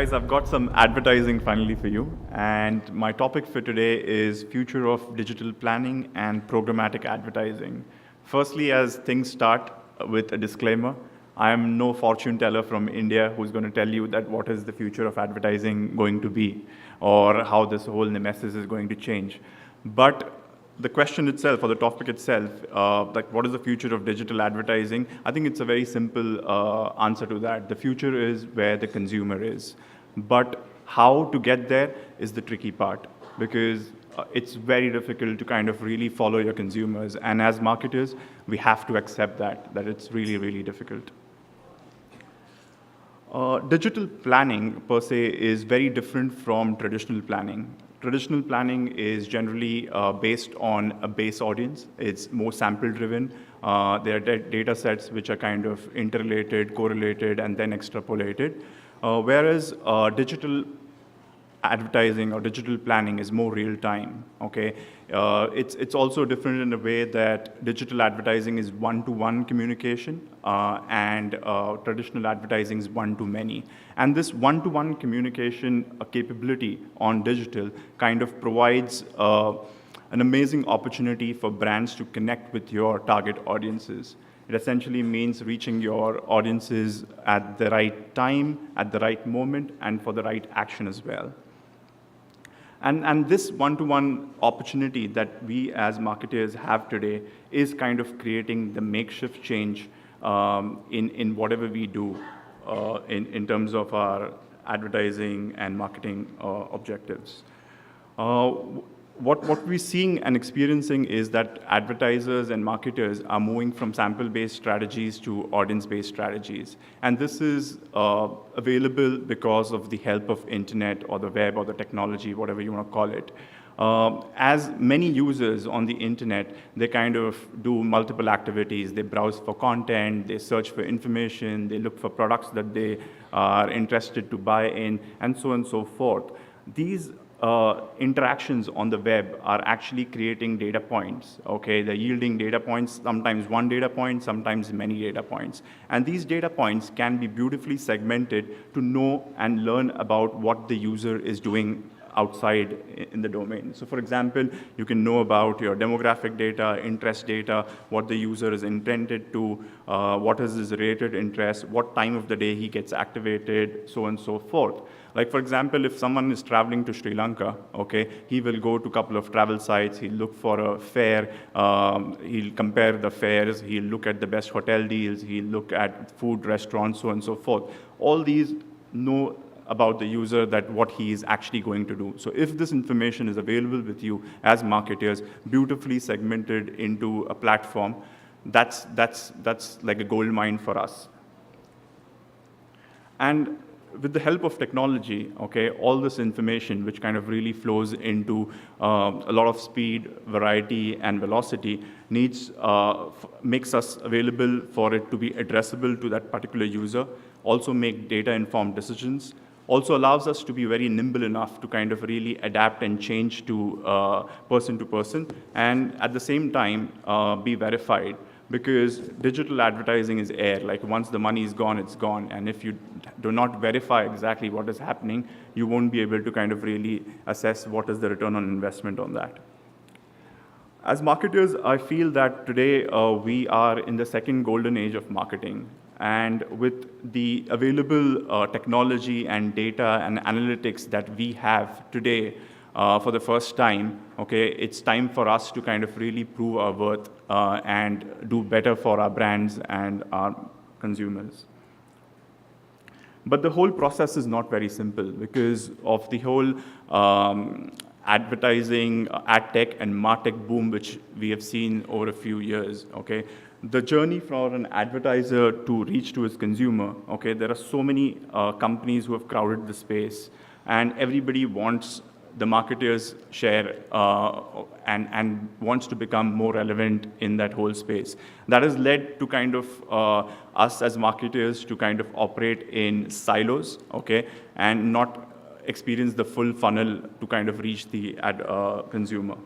guys, I've got some advertising finally for you. And my topic for today is future of digital planning and programmatic advertising. Firstly, as things start with a disclaimer, I am no fortune teller from India who's going to tell you that what is the future of advertising going to be or how this whole nemesis is going to change. But the question itself, or the topic itself, like what is the future of digital advertising? I think it's a very simple answer to that. The future is where the consumer is. But how to get there is the tricky part, because it's very difficult to kind of really follow your consumers. And as marketers, we have to accept that it's really, really difficult. Digital planning, per se, is very different from traditional planning. Traditional planning is generally based on a base audience. It's more sample-driven. There are data sets which are kind of interrelated, correlated, and then extrapolated. Whereas digital advertising or digital planning is more real-time, okay? It's also different in a way that digital advertising is one-to-one communication and traditional advertising is one-to-many. And this one-to-one communication capability on digital kind of provides an amazing opportunity for brands to connect with your target audiences. It essentially means reaching your audiences at the right time, at the right moment, and for the right action as well. And this one-to-one opportunity that we as marketers have today is kind of creating the makeshift change in whatever we do in terms of our advertising and marketing objectives. What we're seeing and experiencing is that advertisers and marketers are moving from sample-based strategies to audience-based strategies. And this is available because of the help of internet or the web or the technology, whatever you want to call it. As many users on the internet, they kind of do multiple activities. They browse for content, they search for information, they look for products that they are interested to buy in, and so on and so forth. These interactions on the web are actually creating data points, okay? They're yielding data points, sometimes one data point, sometimes many data points. And these data points can be beautifully segmented to know and learn about what the user is doing outside in the domain. So for example, you can know about your demographic data, interest data, what the user is intended to, what is his rated interest, what time of the day he gets activated, so on and so forth. Like for example, if someone is traveling to Sri Lanka, okay, he will go to a couple of travel sites, he'll look for a fare, he'll compare the fares, he'll look at the best hotel deals, he'll look at food restaurants, so on and so forth. All these know about the user that what he is actually going to do. So if this information is available with you as marketers, beautifully segmented into a platform, that's like a gold mine for us. And with the help of technology, okay, all this information, which kind of really flows into a lot of speed, variety, and velocity, makes us available for it to be addressable to that particular user, also make data-informed decisions, also allows us to be very nimble enough to kind of really adapt and change to person, and at the same time, be verified. Because digital advertising is air, like once the money is gone, it's gone. And if you do not verify exactly what is happening, you won't be able to kind of really assess what is the return on investment on that. As marketers, I feel that today we are in the second golden age of marketing. And with the available technology and data and analytics that we have today, for the first time, okay, it's time for us to kind of really prove our worth and do better for our brands and our consumers. But the whole process is not very simple because of the whole advertising, ad tech, and martech boom, which we have seen over a few years, okay? The journey for an advertiser to reach to his consumer, okay, there are so many companies who have crowded the space, and everybody wants the marketer's share and wants to become more relevant in that whole space. That has led to kind of us as marketers to kind of operate in silos, okay, and not experience the full funnel to kind of reach the consumer.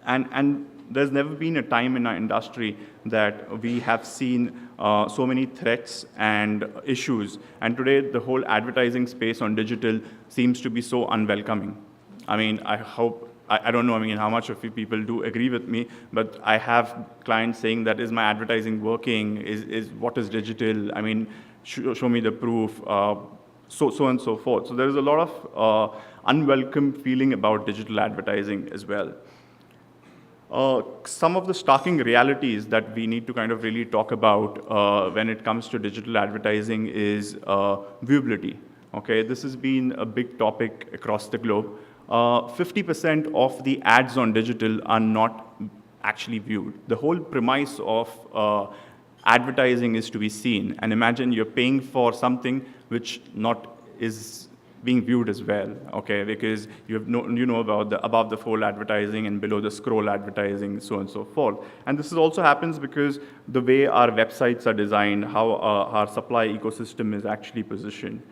And there's never been a time in our industry that we have seen so many threats and issues. And today, the whole advertising space on digital seems to be so unwelcoming. I mean, I don't know, I mean, how much of you people do agree with me, but I have clients saying that, is my advertising working? What is digital? I mean, show me the proof, so and so forth. So there is a lot of unwelcome feeling about digital advertising as well. Some of the starking realities that we need to kind of really talk about when it comes to digital advertising is viewability. Okay, this has been a big topic across the globe. 50% of the ads on digital are not actually viewed. The whole premise of advertising is to be seen. And imagine you're paying for something which not is being viewed as well, okay? Because you know about the above the fold advertising and below the scroll advertising, so on and so forth. And this also happens because the way our websites are designed, how our supply ecosystem is actually positioned.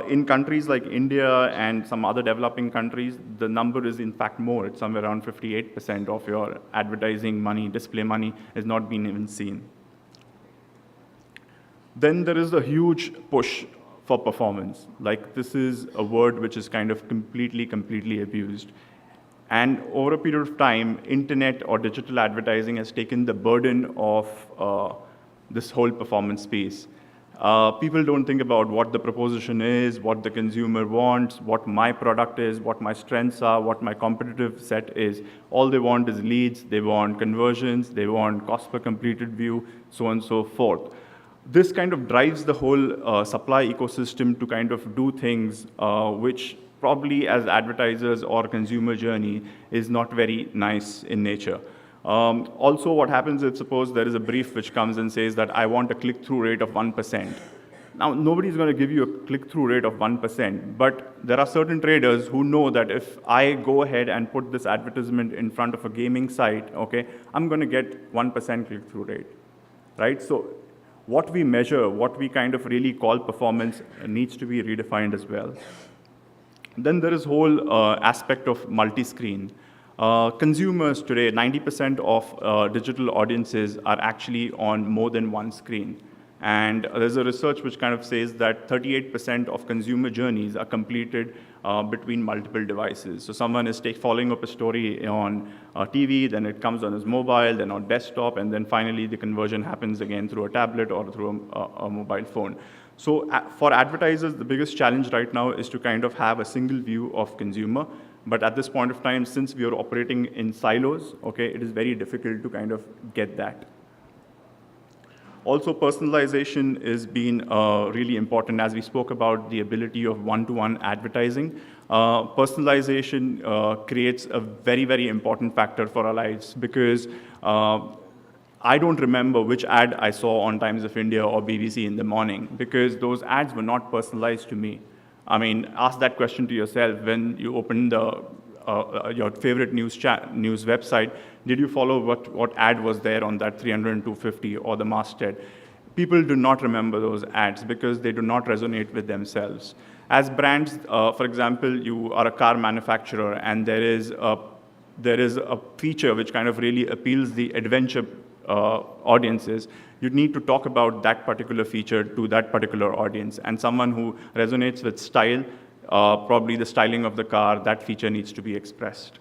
In countries like India and some other developing countries, the number is in fact more. It's somewhere around 58% of your advertising money, display money, is not being even seen. Then there is a huge push for performance. Like, this is a word which is kind of completely abused. And over a period of time, internet or digital advertising has taken the burden of this whole performance space. People don't think about what the proposition is, what the consumer wants, what my product is, what my strengths are, what my competitive set is. All they want is leads, they want conversions, they want cost per completed view, so on and so forth. This kind of drives the whole supply ecosystem to kind of do things which probably as advertisers or consumer journey is not very nice in nature. Also, what happens if, suppose there is a brief which comes and says that I want a click-through rate of 1%. Now, nobody's going to give you a click-through rate of 1%, but there are certain traders who know that if I go ahead and put this advertisement in front of a gaming site, okay, I'm going to get 1% click-through rate, right? So what we measure, what we kind of really call performance needs to be redefined as well. Then there is whole aspect of multi-screen. Consumers today, 90% of digital audiences are actually on more than one screen. And there's a research which kind of says that 38% of consumer journeys are completed between multiple devices. So someone is following up a story on TV, then it comes on his mobile, then on desktop, and then finally the conversion happens again through a tablet or through a mobile phone. So for advertisers, the biggest challenge right now is to kind of have a single view of consumer. But at this point of time, since we are operating in silos, okay, it is very difficult to kind of get that. Also, personalization is being really important, as we spoke about the ability of one-to-one advertising. Personalization creates a very important factor for our lives, because I don't remember which ad I saw on Times of India or BBC in the morning, because those ads were not personalized to me. I mean, ask that question to yourself when you open your favorite news website. Did you follow what ad was there on that 300 and 250 or the masthead? People do not remember those ads because they do not resonate with themselves. As brands, for example, you are a car manufacturer and there is a feature which kind of really appeals the adventure audiences. You need to talk about that particular feature to that particular audience. And someone who resonates with style, probably the styling of the car, that feature needs to be expressed.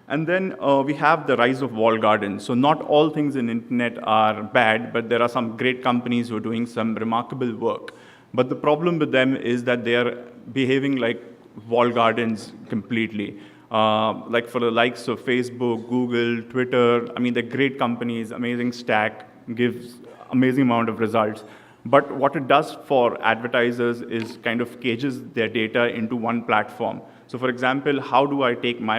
And then we have the rise of walled gardens. So not all things in internet are bad, but there are some great companies who are doing some remarkable work. But the problem with them is that they are behaving like walled gardens completely. Like for the likes of Facebook, Google, Twitter, I mean, they're great companies, amazing stack, gives amazing amount of results. But what it does for advertisers is kind of cages their data into one platform. So for example, how do I take my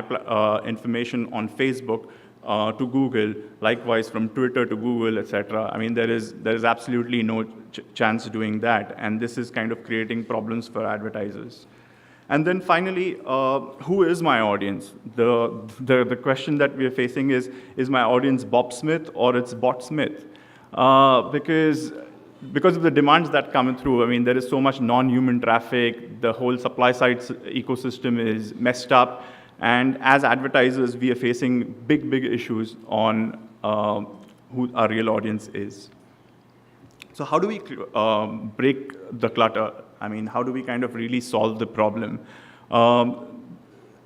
information on Facebook to Google, likewise from Twitter to Google, etc. I mean, there is absolutely no chance of doing that, and this is kind of creating problems for advertisers. And then finally, who is my audience? The question that we are facing is my audience Bob Smith or it's Bot Smith? Because of the demands that come through, I mean, there is so much non-human traffic, the whole supply side ecosystem is messed up, And as advertisers, we are facing big issues on who our real audience is. So how do we break the clutter? I mean, how do we kind of really solve the problem?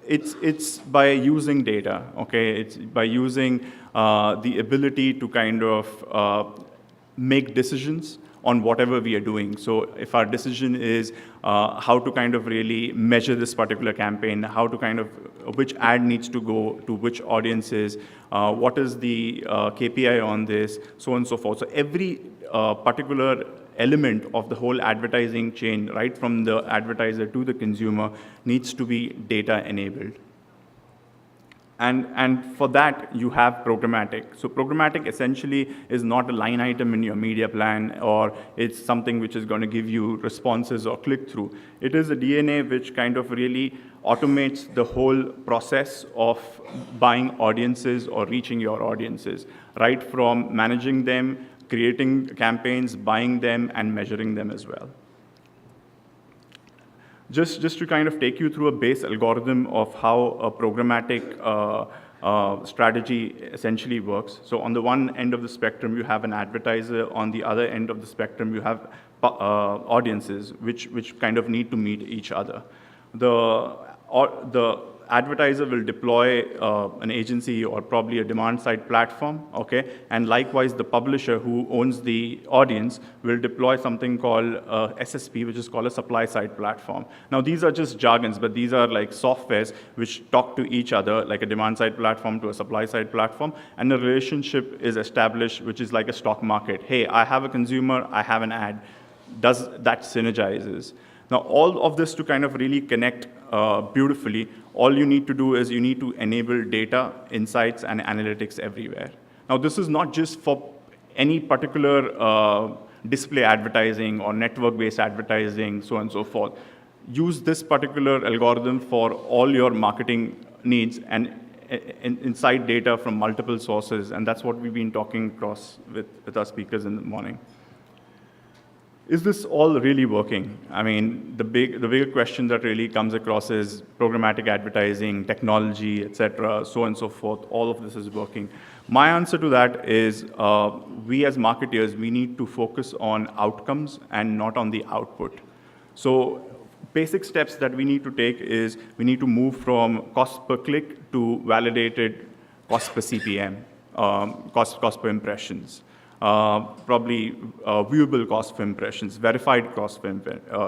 It's by using data, okay? It's by using the ability to kind of make decisions on whatever we are doing. So if our decision is how to kind of really measure this particular campaign, how to kind of, which ad needs to go to which audiences, what is the KPI on this, so on and so forth. So every particular element of the whole advertising chain, right from the advertiser to the consumer, needs to be data enabled. And for that, you have programmatic. So programmatic essentially is not a line item in your media plan, or it's something which is going to give you responses or click-through. It is a DNA which kind of really automates the whole process of buying audiences or reaching your audiences, right from managing them, creating campaigns, buying them, and measuring them as well. Just to kind of take you through a base algorithm of how a programmatic strategy essentially works. So on the one end of the spectrum, you have an advertiser. On the other end of the spectrum, you have audiences, which kind of need to meet each other. The advertiser will deploy an agency or probably a demand-side platform, okay? And likewise, the publisher who owns the audience will deploy something called SSP, which is called a supply-side platform. Now, these are just jargons, but these are like softwares which talk to each other, like a demand-side platform to a supply-side platform, and a relationship is established, which is like a stock market. Hey, I have a consumer, I have an ad. Does that synergizes? Now, all of this to kind of really connect beautifully, all you need to do is you need to enable data, insights, and analytics everywhere. Now, this is not just for any particular display advertising or network-based advertising, so on and so forth. Use this particular algorithm for all your marketing needs and insight data from multiple sources, and that's what we've been talking across with our speakers in the morning. Is this all really working? I mean, the bigger question that really comes across is programmatic advertising, technology, et cetera, so on and so forth. All of this is working. My answer to that is we as marketers, we need to focus on outcomes and not on the output. So basic steps that we need to take is we need to move from cost per click to validated cost per CPM, cost per impressions. Probably viewable cost for impressions, verified cost for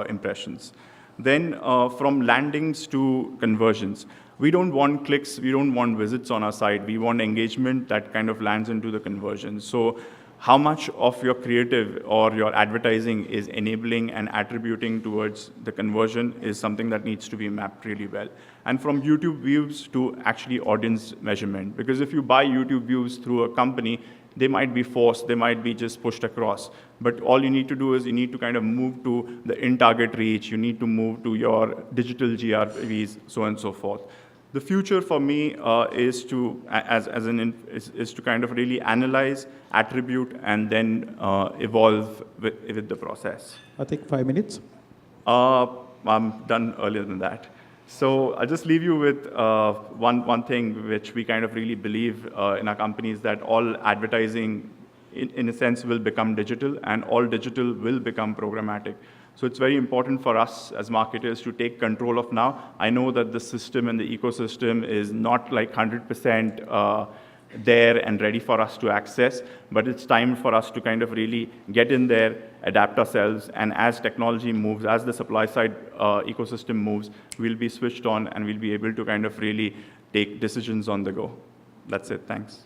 impressions. Then from landings to conversions. We don't want clicks, we don't want visits on our site, we want engagement that kind of lands into the conversions. So how much of your creative or your advertising is enabling and attributing towards the conversion is something that needs to be mapped really well. And from YouTube views to actually audience measurement. Because if you buy YouTube views through a company, they might be forced, they might be just pushed across. But all you need to do is you need to kind of move to the in-target reach, you need to move to your digital GRPs, so on and so forth. The future for me is to, is to kind of really analyze, attribute, and then evolve with the process. I think 5 minutes. I'm done earlier than that. So I'll just leave you with one thing which we kind of really believe in our company is that all advertising, in a sense, will become digital, and all digital will become programmatic. So it's very important for us as marketers to take control of now. I know that the system and the ecosystem is not like 100% there and ready for us to access, but it's time for us to kind of really get in there, adapt ourselves, and as technology moves, as the supply side ecosystem moves, we'll be switched on and we'll be able to kind of really take decisions on the go. That's it, thanks.